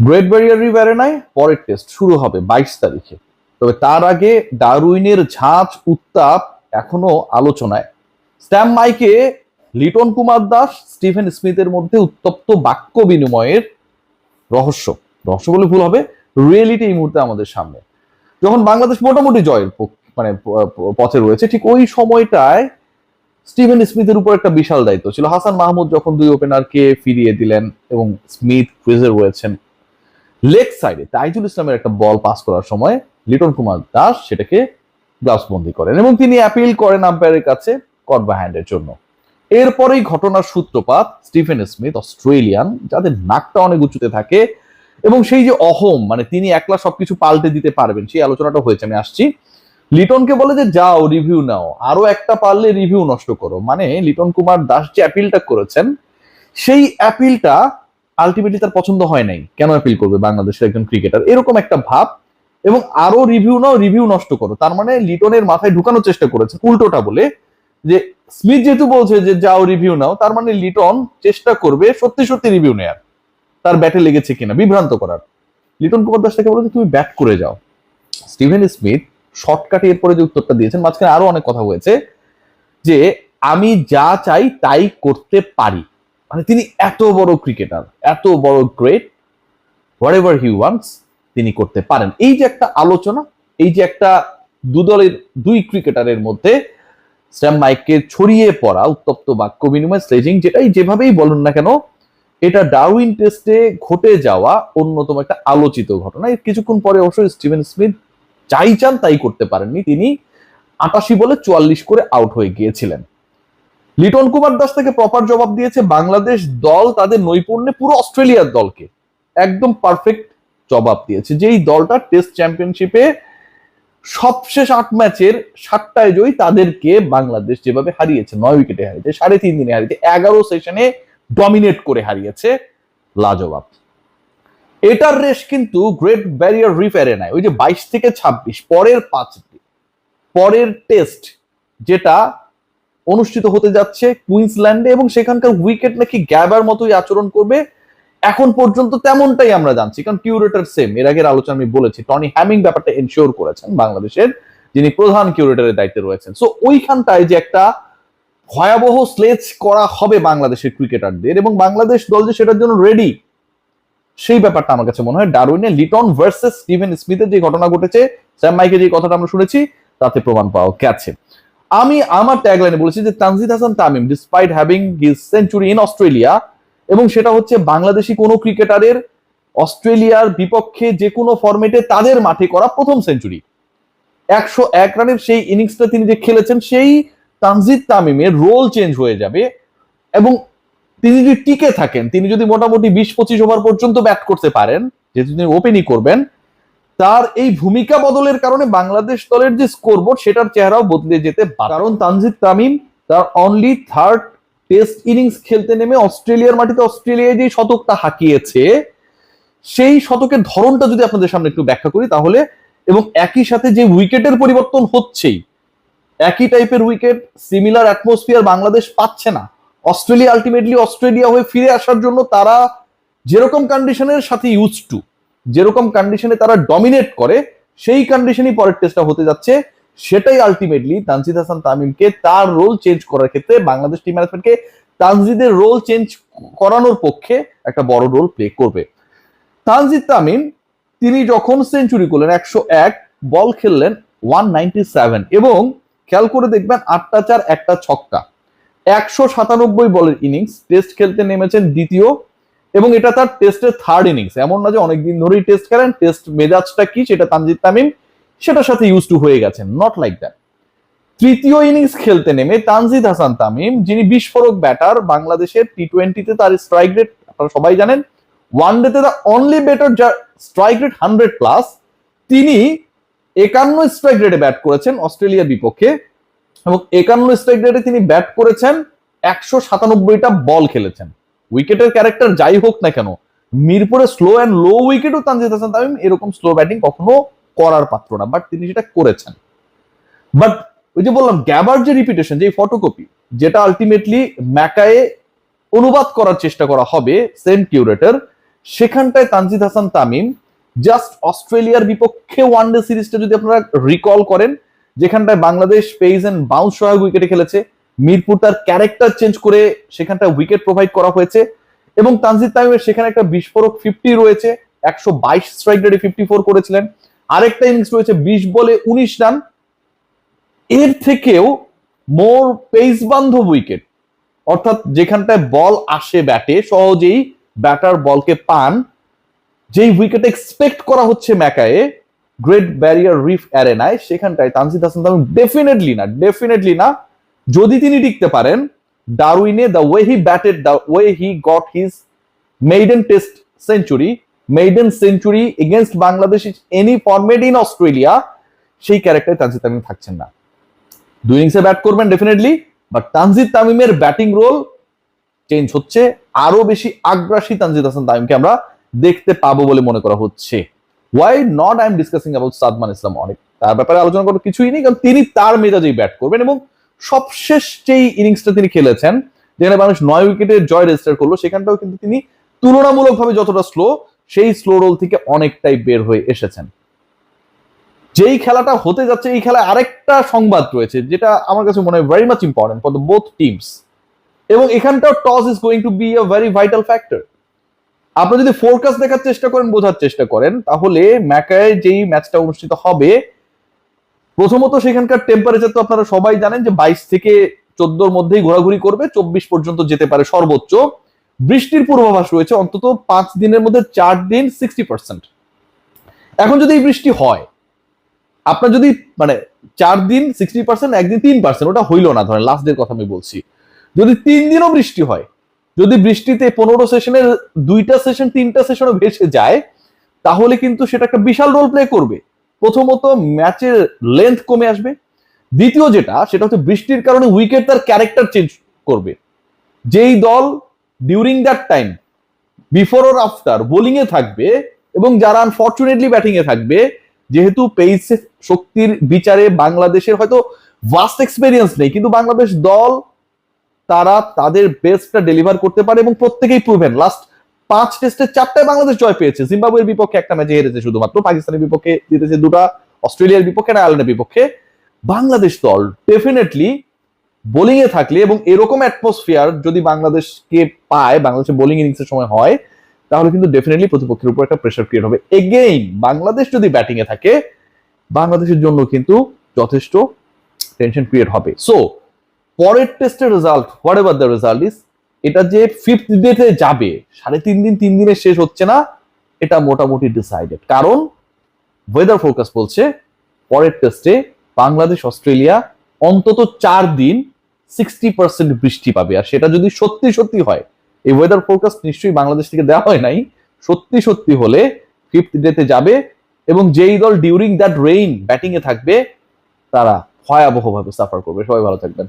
Great barrier reef অ্যারেনায় পরের test শুরু হবে 22 তারিখে। তবে তার আগে ডারউইনের ঝাঁজ উত্তাপ এখনো আলোচনায়। স্ট্যাম মাইকে লিটন কুমার দাস স্টিভেন স্মিথের মধ্যে উত্তপ্ত বাক্য বিনিময়ের রহস্য রহস্য বলে ভুল হবে, রিয়েলিটি এই মুহূর্তে আমাদের সামনে। যখন বাংলাদেশ মোটামুটি জয়ের পথে রয়েছে, ঠিক ওই সময়টায় স্টিভেন স্মিথের উপর একটা বিশাল দায়িত্ব ছিল। হাসান মাহমুদ যখন দুই ওপেনারকে ফিরিয়ে দিলেন এবং স্মিথ ক্রিজে রয়েছেন, লেগ সাইডে তাইজুল ইসলামের একটা বল পাস করার সময় লিটন কুমার দাস সেটাকে গ্লাভস বন্দি করেন এবং তিনি অ্যাপিল করেন আম্পায়ারের কাছে কট বা হ্যান্ডের জন্য। এরপরেই ঘটনার সূত্রপাত স্টিফেন স্মিথ, অস্ট্রেলিয়ান, যাদের নাকটা অনেক উঁচুতে থাকে এবং সেই যে অহম, মানে তিনি একলা সবকিছু পাল্টে দিতে পারবেন, সেই আলোচনাটা হয়েছে, আমি আসছি। লিটনকে বলে যে যাও রিভিউ নাও, আরো একটা পারলে রিভিউ নষ্ট করো। মানে লিটন কুমার দাস যে অ্যাপিলটা করেছেন, সেই অ্যাপিলটা আলটিমেটলি তার পছন্দ হয় নাই। কেন অ্যাপিল করবে বাংলাদেশের একজন ক্রিকেটার, এরকম একটা ভাব। এবং আরো রিভিউ নাও, রিভিউ নষ্ট করো, তার মানে লিটনের মাথায় ঢুকানোর চেষ্টা করেছে উল্টোটা বলে যে স্মিথ যেহেতু বলছে যে যাও রিভিউ নাও, তার মানে লিটন চেষ্টা করবে সত্যি সত্যি রিভিউ নেয়ার, তার ব্যাটে লেগেছে কিনা বিভ্রান্ত করার। লিটন কুমার দাস তাকে বলে তুমি ব্যাট করে যাও। স্টিভেন স্মিথ শর্টকাটে এরপরে যে উত্তরটা দিয়েছেন, মাঝখানে আরো অনেক কথা হয়েছে যে আমি যা চাই তাই করতে পারি। মানে তিনি এত বড় ক্রিকেটার, এত বড় great, what ever he wants তিনি করতে পারেন। এই যে একটা আলোচনা, এই যে একটা দুদলের দুই ক্রিকেটারের মধ্যে স্ট্যাম মাইকে ছড়িয়ে পড়া উত্তপ্ত বাক্য বিনিময়, স্লেজিং, যেটাই যেভাবেই বলুন না কেন, এটা ডারউইন টেস্টে ঘটে যাওয়া অন্যতম একটা আলোচিত ঘটনা। কিছুক্ষণ পরে অবশ্যই স্টিভেন স্মিথ যাই চান তাই করতে পারেননি, তিনি 88 বলে 44 করে আউট হয়ে গিয়েছিলেন। লিটন কুমার দাস থেকে প্রপার জবাব দিয়েছে বাংলাদেশ দল তাদের নৈপুণ্যে পুরো অস্ট্রেলিয়ার দলকে একদম পারফেক্ট জবাব দিয়েছে। যেই দলটা টেস্ট চ্যাম্পিয়নশিপে সবশেষ 8 ম্যাচের 7টায় জয়ী, তাদেরকে বাংলাদেশ যেভাবে হারিয়েছে, 9 উইকেটে হারিয়েছে, 3.5 দিনে হারিয়েছে, 11 সেশনে ডমিনেট করে হারিয়েছে, লাজবাব। এটার রেশ কিন্তু গ্রেট ব্যারিয়ার রিফ অ্যারেনায় ওই যে 22 থেকে 26 পরের 5 দিন, পরের টেস্ট যেটা অনুষ্ঠিত হতে যাচ্ছে কুইন্সল্যান্ডে, এবং সেখানকার উইকেট নাকি গ্যাবার মতোই আচরণ করবে। এখন পর্যন্ত তেমনটাই আমরা জানছি, কারণ কিউরেটর সেম। এর আগের আলোচনা আমি বলেছি, টনি হ্যামিং ব্যাপারটা এনশিওর করেছেন বাংলাদেশের, যিনি প্রধান কিউরেটরের দায়িত্বে রয়েছেন। সো ওইখানটায় যে একটা ভয়াবহ স্লেজ করা হবে বাংলাদেশের ক্রিকেটারদের, এবং বাংলাদেশ দল যে সেটার জন্য রেডি, সেই ব্যাপারটা আমার কাছে মনে হয় ডারউইনে লিটন ভার্সেস স্টিভেন স্মিথের যে ঘটনা ঘটেছে, স্যাম মাইকে যে কথাটা আমরা শুনেছি, তাতে প্রমাণ পাওয়া গেছে। আমি আমার ট্যাগলাইনে বলেছি যে Tanzid Hasan Tamim despite having his century in Australia, এবং সেটা হচ্ছে বাংলাদেশি কোনো ক্রিকেটারের অস্ট্রেলিয়ার বিপক্ষে যে কোনো ফরম্যাটে তাদের মাঠে করা প্রথম সেঞ্চুরি। 101 রানের সেই ইনিংসটা তিনি যে খেলেছেন, সেই তানজিদ তামিমের রোল চেঞ্জ হয়ে যাবে। এবং তিনি যদি টিকে থাকেন, তিনি যদি মোটামুটি 20-25 ওভার পর্যন্ত ব্যাট করতে পারেন, যেহেতু তিনি ওপেনই করবেন, তার এই ভূমিকা বদলের কারণে বাংলাদেশ দলের যে স্কোরবোর্ড সেটার চেহারাও বদলে যেতে পারে। কারণ তানজিদ তামিম তার অনলি 3rd টেস্ট ইনিংস খেলতে নেমে অস্ট্রেলিয়ার মাটিতে অস্ট্রেলিয়ায় যে শতকটা হাঁকিয়েছে, সেই শতকের ধরনটা যদি আপনাদের সামনে একটু ব্যাখ্যা করি তাহলে, এবং একই সাথে যে উইকেটের পরিবর্তন হচ্ছেই, একই টাইপের উইকেট, সিমিলার অ্যাটমসফিয়ার বাংলাদেশ পাচ্ছে না। অস্ট্রেলিয়া আলটিমেটলি অস্ট্রেলিয়া হয়ে ফিরে আসার জন্য তারা যেরকম কন্ডিশনের সাথে ইউজ টু, যেরকম কন্ডিশনে তারা ডমিনেট করে, সেই কন্ডিশনই পরের টেস্টটা হতে যাচ্ছে। সেটাই আলটিমেটলি তানজিদ হাসান তামিমকে তার রোল চেঞ্জ করার ক্ষেত্রে বাংলাদেশ টিম ম্যানেজমেন্টকে তানজিদের রোল চেঞ্জ করানোর পক্ষে একটা বড় রোল প্লে করবে। তানজিদ তামিম তিনি যখন সেঞ্চুরি করলেন, 101 বল খেললেন 197, এবং খেয়াল করে দেখবেন 8টা 4 একটা ছক্কা, 197 বলের ইনিংস। টেস্ট খেলতে নেমেছেন দ্বিতীয়, এবং এটা তার টেস্টের 3rd ইনিংস। এমন না যে অনেকদিন ধরেই টেস্ট খেলেন, টেস্ট মেজাজটা কি সেটা তানজিদ তামিম সেটার সাথে ইউজ টু হয়ে গেছেন, নট লাইক দ্যাট। তৃতীয় ইনিংস খেলতে নেমে তানজিদ হাসান তামিম, যিনি বিস্ফোরক ব্যাটার, বাংলাদেশের টি20তে তার স্ট্রাইক রেট আপনারা সবাই জানেন, ওয়ানডেতে দ্য অনলি ব্যাটার যার স্ট্রাইক রেট 100+, তিনি 51 স্ট্রাইক রেটে ব্যাট করেছেন অস্ট্রেলিয়ার বিপক্ষে, এবং 51 স্ট্রাইক রেটে তিনি ব্যাট করেছেন, 197টা বল খেলেছেন। উইকেটের ক্যারেক্টার যাই হোক না কেন, মিরপুরে স্লো অ্যান্ড লো উইকেটও তানজিদ হাসান তামিম এরকম স্লো ব্যাটিং কখনো করার পাত্র না, বাট তিনি সেটা করেছেন। বাট ওই যে বললাম, গ্যাবার যে রিপিটেশন, যে ফটোকপি, যেটা আলটিমেটলি ম্যাকায়ে অনুবাদ করার চেষ্টা করা হবে সেম কিউরেটর, সেখানটায় তানজিদ হাসান তামিম জাস্ট অস্ট্রেলিয়ার বিপক্ষে ওয়ানডে সিরিজটা যদি আপনারা রিকল করেন, যেখানটায় বাংলাদেশ পেস এন্ড বাউন্স সহায়ক উইকেটে খেলেছে, মিরপুর তার ক্যারেক্টার চেঞ্জ করে সেখানটায় উইকেট প্রোভাইড করা হয়েছে, এবং তানজিদ তামিমের সেখানে একটা বিস্ফোরক 50 রয়েছে, 122 স্ট্রাইক রেটে 54 করেছিলেন। আরেকটা ইনিংস রয়েছে 20 বলে 19 রান। এর থেকেও মোর পেস বান্ধব উইকেট, অর্থাৎ যেখানটায় বল আসে ব্যাটে, সহজেই ব্যাটার বলকে পান, যেই উইকেট এক্সপেক্ট করা হচ্ছে ম্যাকায়ে গ্রেট ব্যারিয়ার রিফ অ্যারেনায়, সেখানটায় তানজিদ হাসান তামিম ডেফিনেটলি না। যদি তিনি টিকতে পারেন ডারউইনে, the way he batted, the way he got his maiden test century, maiden century against Bangladesh any format in Australia, সেই ক্যারেক্টারে তানজিদ তামিম থাকছেন না। 2 ইনিংসে ব্যাট করবেন ডেফিনেটলি, বাট তানজিদ তামিমের ব্যাটিং রোল চেঞ্জ হচ্ছে, আরো বেশি আগ্রাসী তানজিদ হাসান তামিমকে আমরা দেখতে পাবো বলে মনে করা হচ্ছে। Why not I am discussing about Sadman Islam অনেক, তার ব্যাপারে আলোচনা করার কিছুই নেই, কারণ তিনি তার মেজাজেই ব্যাট করবেন। এবং সবশেষ যেই ইনিংসটা তিনি খেলেছেন, যেখানে মানুষ 9 উইকেটে জয় রেজিস্টার করলো, সেখানটাও কিন্তু তিনি তুলনামূলকভাবে যতটা স্লো, সেই স্লো রোল থেকে অনেকটাই বের হয়ে এসেছেন। যেই খেলাটা হতে যাচ্ছে, এই খেলায় আরেকটা সংবাদ রয়েছে যেটা আমার কাছে মনে হয় very much important for the both teams, এবং এখানটাও toss is going to be a very vital factor. আপনি যদি ফোরকাস্ট দেখার চেষ্টা করেন, বোঝার চেষ্টা করেন, তাহলে ম্যাকায় যেই ম্যাচটা অনুষ্ঠিত হবে, প্রথমত সেখানকার টেম্পারেচার তো আপনারা সবাই জানেন যে 22 থেকে 14 এর মধ্যেই ঘোরাঘুরি করবে, 24 পর্যন্ত যেতে পারে সর্বোচ্চ। বৃষ্টির পূর্বাভাস রয়েছে অন্তত 5 দিনের মধ্যে 4 দিন 60%। এখন যদি এই বৃষ্টি হয়, আপনার যদি মানে 4 দিন 60%, একদিন 3%, ওটা হইলো না, ধরেন লাস্ট ডের কথা আমি বলছি, যদি 3 দিনও বৃষ্টি হয়, যদি বৃষ্টিতে 15 সেশনের 2টা সেশন 3টা সেশনও ভেসে যায়, তাহলে কিন্তু সেটা একটা বিশাল রোল প্লে করবে। প্রথমত ম্যাচের লেন্থ কমে আসবে, দ্বিতীয় যেটা সেটা হচ্ছে বৃষ্টির কারণে উইকেট তার ক্যারেক্টার চেঞ্জ করবে। যেই দল during that time before or after bowling এ থাকবে, এবং যারা আনফরচুনেটলি ব্যাটিং এ থাকবে, যেহেতু পেস শক্তির বিচারে বাংলাদেশের হয়তো ভাস্ট এক্সপেরিয়েন্স নেই, কিন্তু বাংলাদেশ দল তারা তাদের বেস্টটা ডেলিভার করতে পারে, এবং প্রত্যেকেই প্রুভেন। লাস্ট 5 টেস্টে 4টায় বাংলাদেশ জয় পেয়েছে, জিম্বাবুয়ের বিপক্ষে একটা ম্যাচে হেরেছে শুধুমাত্র, পাকিস্তানের বিপক্ষে জিতেছে 2টা, অস্ট্রেলিয়ার বিপক্ষে, আয়ারল্যান্ডের বিপক্ষে। বাংলাদেশ দল ডেফিনেটলি বোলিং এ থাকলে, এবং এরকম অ্যাটমসফিয়ার যদি বাংলাদেশকে পায়, বাংলাদেশের বোলিং ইনিংসের সময় হয়, তাহলে কিন্তু ডেফিনেটলি প্রতিপক্ষের উপর একটা প্রেসার ক্রিয়েট হবে। এগেইন বাংলাদেশ যদি ব্যাটিং এ থাকে, বাংলাদেশের জন্য কিন্তু যথেষ্ট টেনশন ক্রিয়েট হবে। সো পরের টেস্টের result, what ever the result is, এটা যে 5th ডেতে যাবে, 3.5 দিন 3 দিনে শেষ হচ্ছে না, এটা মোটামুটি ডিসাইডেড। কারণ ওয়েদার ফোরকাস্ট বলছে পরের টেস্টে বাংলাদেশ অস্ট্রেলিয়া অন্তত 4 দিন 60% বৃষ্টি পাবে। আর সেটা যদি সত্যি হয়, এই ওয়েদার ফোরকাস্ট নিশ্চয়ই বাংলাদেশ থেকে দেওয়া হয় নাই, সত্যি হলে 5th ডেতে যাবে, এবং যেই দল ডিউরিং দ্যাট রেইন ব্যাটিং এ থাকবে, তারা ভয়াবহভাবে সাফার করবে। সবাই ভালো থাকবেন।